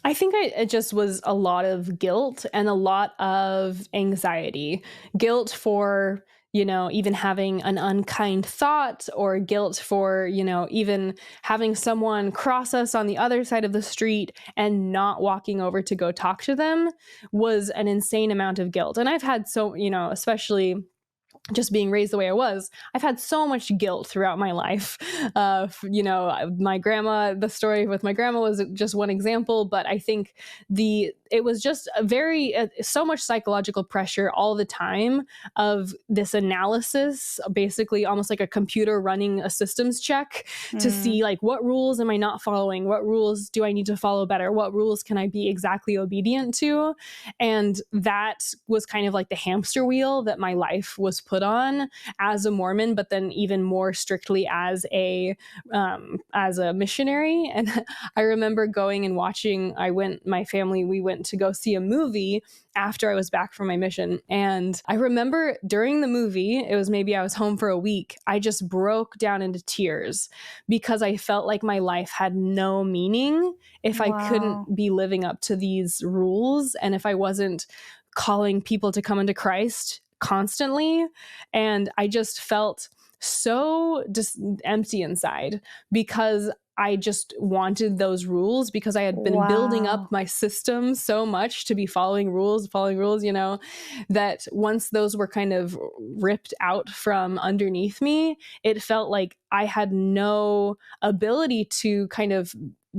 I think it just was a lot of guilt and a lot of anxiety. Guilt for, even having an unkind thought, or guilt for, even having someone cross us on the other side of the street and not walking over to go talk to them was an insane amount of guilt. And I've had especially just being raised the way I was, I've had so much guilt throughout my life. My grandma, the story with my grandma was just one example, but I think it was just so much psychological pressure all the time of this analysis, basically almost like a computer running a systems check to see like, what rules am I not following? What rules do I need to follow better? What rules can I be exactly obedient to? And that was kind of like the hamster wheel that my life was put on as a Mormon, but then even more strictly as a missionary. And I remember going and watching. We went to go see a movie after I was back from my mission. And I remember during the movie, it was maybe I was home for a week, I just broke down into tears because I felt like my life had no meaning if I couldn't be living up to these rules, and if I wasn't calling people to come into Christ constantly. And I just felt so just empty inside because I just wanted those rules, because I had been building up my system so much to be following rules, that once those were kind of ripped out from underneath me, it felt like I had no ability to kind of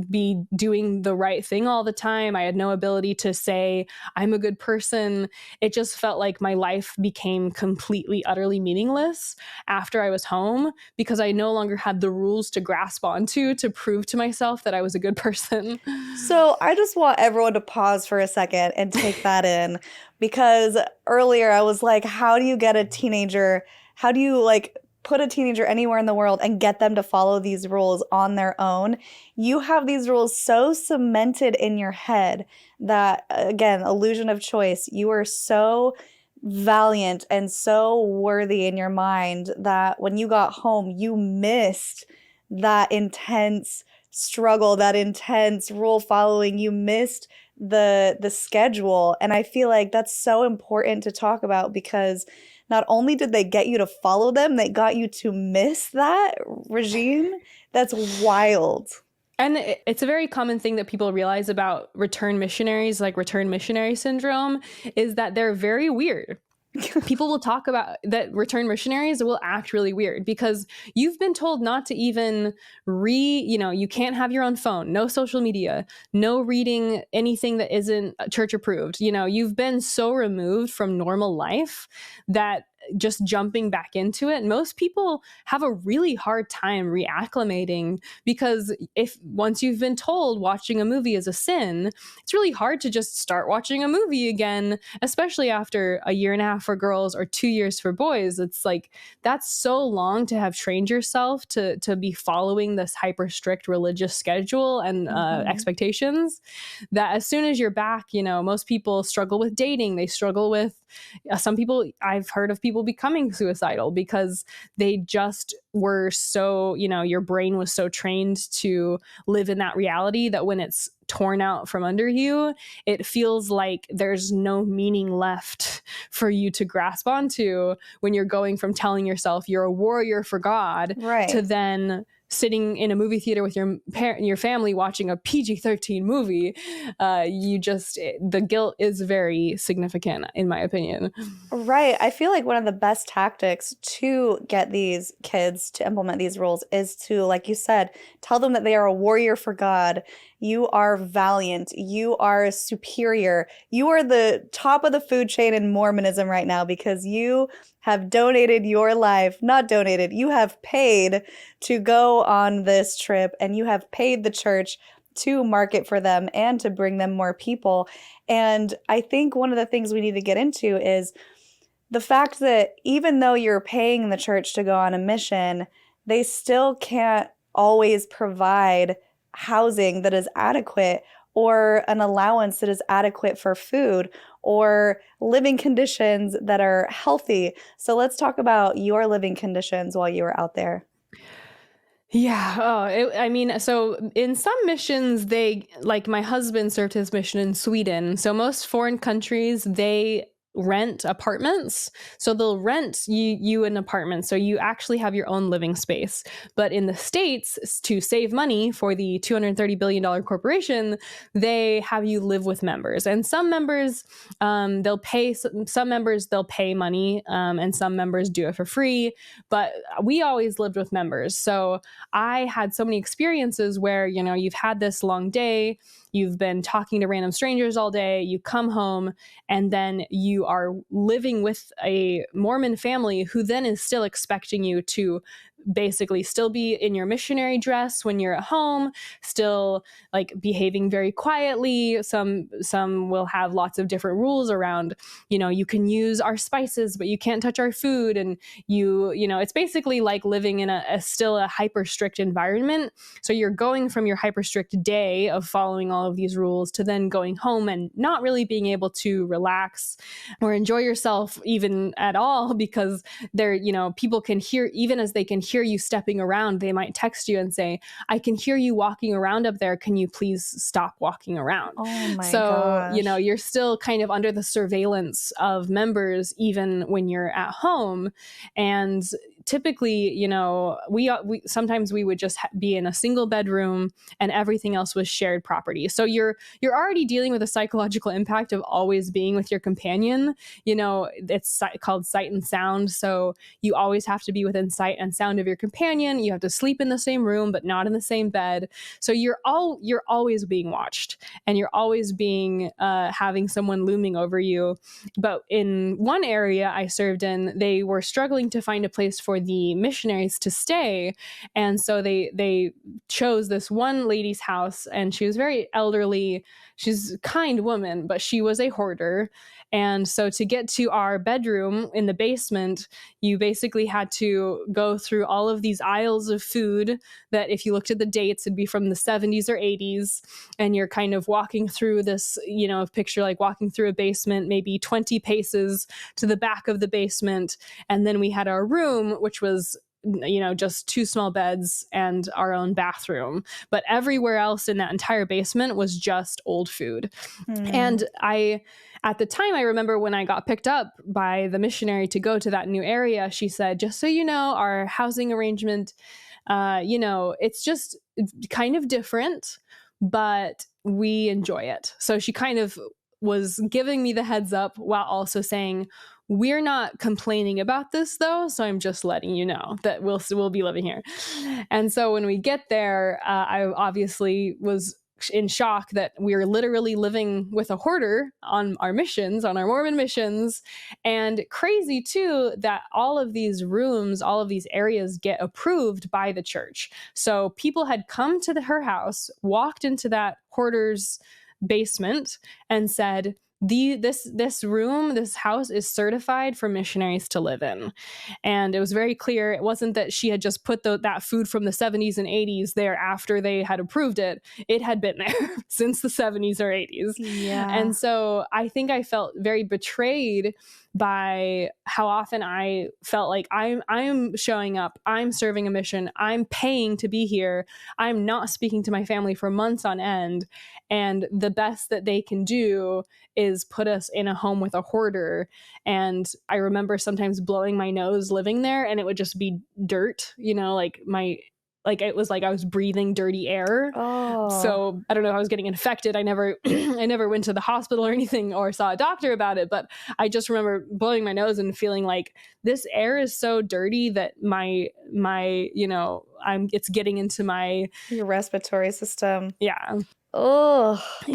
be doing the right thing all the time. I had no ability to say, I'm a good person. It just felt like my life became completely, utterly meaningless after I was home, because I no longer had the rules to grasp onto to prove to myself that I was a good person. So I just want everyone to pause for a second and take that in, because earlier I was like, how do you get a teenager? How do you like put a teenager anywhere in the world and get them to follow these rules on their own? You have these rules so cemented in your head that, again, illusion of choice. You are so valiant and so worthy in your mind that when you got home, you missed that intense struggle, that intense rule following. You missed the schedule. And I feel like that's so important to talk about, because not only did they get you to follow them, they got you to miss that regime. That's wild. And it's a very common thing that people realize about return missionaries, like return missionary syndrome, is that they're very weird. People will talk about that return missionaries will act really weird because you've been told not to even you can't have your own phone, no social media, no reading anything that isn't church approved. You've been so removed from normal life that just jumping back into it, most people have a really hard time reacclimating, because if once you've been told watching a movie is a sin, it's really hard to just start watching a movie again, especially after a year and a half for girls or 2 years for boys. It's like, that's so long to have trained yourself to be following this hyper strict religious schedule and expectations, that as soon as you're back, most people struggle with dating. They struggle with some people, I've heard of people becoming suicidal because they just were so, your brain was so trained to live in that reality that when it's torn out from under you, it feels like there's no meaning left for you to grasp onto when you're going from telling yourself you're a warrior for God to then sitting in a movie theater with your family watching a PG-13 movie. The guilt is very significant, in my opinion. Right. I feel like one of the best tactics to get these kids to implement these rules is to, like you said, tell them that they are a warrior for God. You are valiant. You are superior. You are the top of the food chain in Mormonism right now because you have donated your life, not donated, you have paid to go on this trip, and you have paid the church to market for them and to bring them more people. And I think one of the things we need to get into is the fact that even though you're paying the church to go on a mission, they still can't always provide housing that is adequate, or an allowance that is adequate for food, or living conditions that are healthy. So let's talk about your living conditions while you were out there. Yeah. Oh, I mean, so in some missions, they, like my husband served his mission in Sweden. So most foreign countries, they rent apartments. So they'll rent you an apartment. So you actually have your own living space. But in the States, to save money for the $230 billion corporation, they have you live with members. And some members, they'll pay, some members, they'll pay money, and some members do it for free. But we always lived with members. So I had so many experiences where, you know, you've had this long day, you've been talking to random strangers all day, you come home, and then you are living with a Mormon family who then is still expecting you to basically still be in your missionary dress when you're at home, still like behaving very quietly. Some will have lots of different rules around, you know, you can use our spices but you can't touch our food, and you know, it's basically like living in a still a hyper strict environment. So you're going from your hyper strict day of following all of these rules to then going home and not really being able to relax or enjoy yourself even at all, because they're, you know, people can hear, even as they can hear you stepping around, they might text you and say, I can hear you walking around up there, can you please stop walking around? Oh my So, you know, gosh. you're still kind of under the surveillance of members even when you're at home. And typically, you know, we sometimes we would just be in a single bedroom and everything else was shared property. So you're already dealing with a psychological impact of always being with your companion. You know, it's called sight and sound. So you always have to be within sight and sound of your companion. You have to sleep in the same room but not in the same bed. So you're always being watched, and you're always being having someone looming over you. But in one area I served in, they were struggling to find a place for the missionaries to stay, and so they chose this one lady's house, and she was very elderly. She's a kind woman, but she was a hoarder. And so to get to our bedroom in the basement, you basically had to go through all of these aisles of food that, if you looked at the dates, it'd be from the 70s or 80s. And you're kind of walking through this, you know, picture like walking through a basement, maybe 20 paces to the back of the basement. And then we had our room, which was, you know, just two small beds and our own bathroom. But everywhere else in that entire basement was just old food. Hmm. And at the time, I remember when I got picked up by the missionary to go to that new area, she said, just so you know, our housing arrangement, you know, it's just kind of different, but we enjoy it. So she kind of was giving me the heads up while also saying, we're not complaining about this though, so I'm just letting you know that we'll be living here. And so when we get there, I obviously was in shock that we are literally living with a hoarder on our missions, on our Mormon missions. And crazy too that all of these rooms, all of these areas get approved by the church. So people had come to her house, walked into that hoarder's basement, and said, this room, this house is certified for missionaries to live in. And it was very clear it wasn't that she had just put that food from the 70s and 80s there after they had approved it. It had been there since the 70s or 80s. Yeah. And so I think I felt very betrayed by how often I felt like I'm showing up, I'm serving a mission, I'm paying to be here, I'm not speaking to my family for months on end, and the best that they can do is put us in a home with a hoarder. And I remember sometimes blowing my nose living there, and it would just be dirt, you know, like it was like I was breathing dirty air. Oh, So I don't know if I was getting infected. I never I never went to the hospital or anything or saw a doctor about it, but I just remember blowing my nose and feeling like this air is so dirty that my you know, it's getting into my, your respiratory system. yeah. Oh, Yeah.